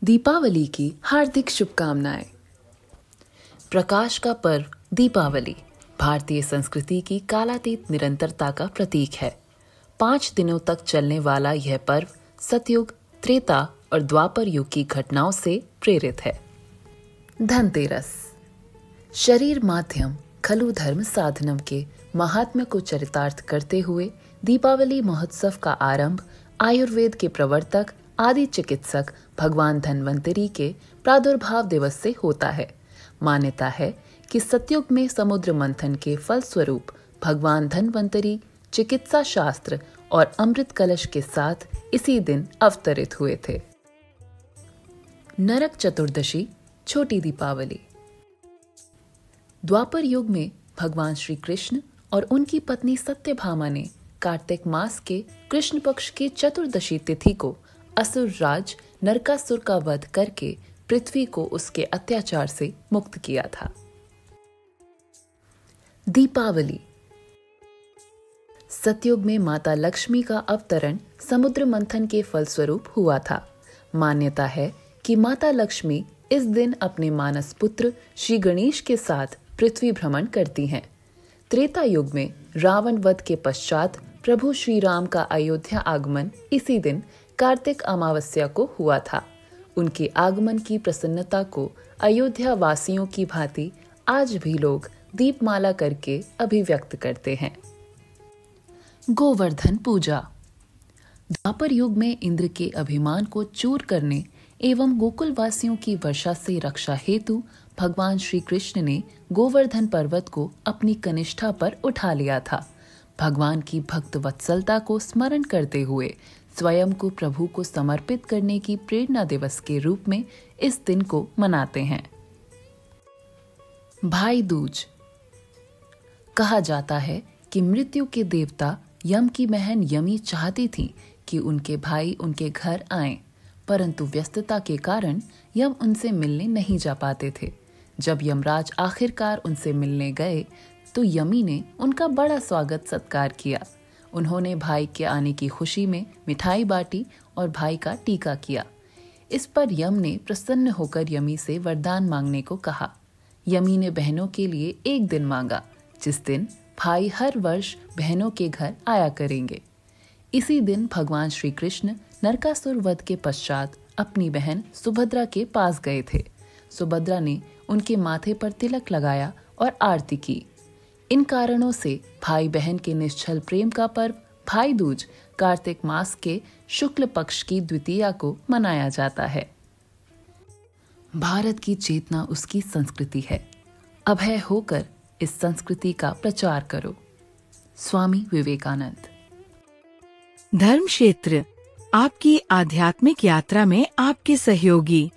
दीपावली की हार्दिक शुभकामनाएं। प्रकाश का पर्व दीपावली भारतीय संस्कृति की कालातीत निरंतरता का प्रतीक है। 5 दिनों तक चलने वाला यह पर्व सतयुग, त्रेता और द्वापर युग की घटनाओं से प्रेरित है। धनतेरस शरीर माध्यम खलु धर्म साधनम के महात्म्य को चरितार्थ करते हुए दीपावली महोत्सव का आरंभ आयुर्वेद के प्रवर्तक आदि चिकित्सक भगवान धन्वंतरी के प्रादुर्भाव दिवस से होता है। मान्यता है कि सतयुग में समुद्र मंथन के फलस्वरूप भगवान धन्वंतरी चिकित्सा शास्त्र और अमृत कलश के साथ इसी दिन अवतरित हुए थे। नरक चतुर्दशी छोटी दीपावली द्वापर युग में भगवान श्री कृष्ण और उनकी पत्नी सत्यभामा ने कार्तिक मास के कृष्ण पक्ष की चतुर्दशी तिथि को असुर राज नरकासुर का वध करके पृथ्वी को उसके अत्याचार से मुक्त किया था। दीपावली सतयुग में माता लक्ष्मी का अवतरण समुद्र मंथन के फलस्वरूप हुआ था। मान्यता है कि माता लक्ष्मी इस दिन अपने मानस पुत्र श्री गणेश के साथ पृथ्वी भ्रमण करती हैं। त्रेता युग में रावण वध के पश्चात प्रभु श्री राम का अयोध्या आगमन इसी दिन कार्तिक अमावस्या को हुआ था। उनके आगमन की प्रसन्नता को अयोध्या वासियों की भांति आज भी लोग दीपमाला करके अभिव्यक्त करते हैं। गोवर्धन पूजा द्वापर युग में इंद्र के अभिमान को चूर करने एवं गोकुल वासियों की वर्षा से रक्षा हेतु भगवान श्री कृष्ण ने गोवर्धन पर्वत को अपनी कनिष्ठा पर उठा लिया था। भगवान की भक्त वत्सलता को स्मरण करते हुए स्वयं को प्रभु को समर्पित करने की प्रेरणा दिवस के रूप में इस दिन को मनाते हैं। भाई दूज कहा जाता है कि मृत्यु के देवता यम की बहन यमी चाहती थी कि उनके भाई उनके घर आएं, परंतु व्यस्तता के कारण यम उनसे मिलने नहीं जा पाते थे। जब यमराज आखिरकार उनसे मिलने गए तो यमी ने उनका बड़ा स्वागत सत्कार किया। उन्होंने भाई के आने की खुशी में मिठाई बांटी और भाई का टीका किया। इस पर यम ने प्रसन्न होकर यमी से वरदान मांगने को कहा। यमी ने बहनों के लिए एक दिन मांगा, जिस दिन भाई हर वर्ष बहनों के घर आया करेंगे। इसी दिन भगवान श्री कृष्ण नरकासुर वध के पश्चात अपनी बहन सुभद्रा के पास गए थे। सुभद्रा ने उनके माथे पर तिलक लगाया और आरती की। इन कारणों से भाई बहन के निश्चल प्रेम का पर्व भाई दूज कार्तिक मास के शुक्ल पक्ष की द्वितीया को मनाया जाता है। भारत की चेतना उसकी संस्कृति है। अभय होकर इस संस्कृति का प्रचार करो। स्वामी विवेकानंद। धर्म क्षेत्र आपकी आध्यात्मिक यात्रा में आपके सहयोगी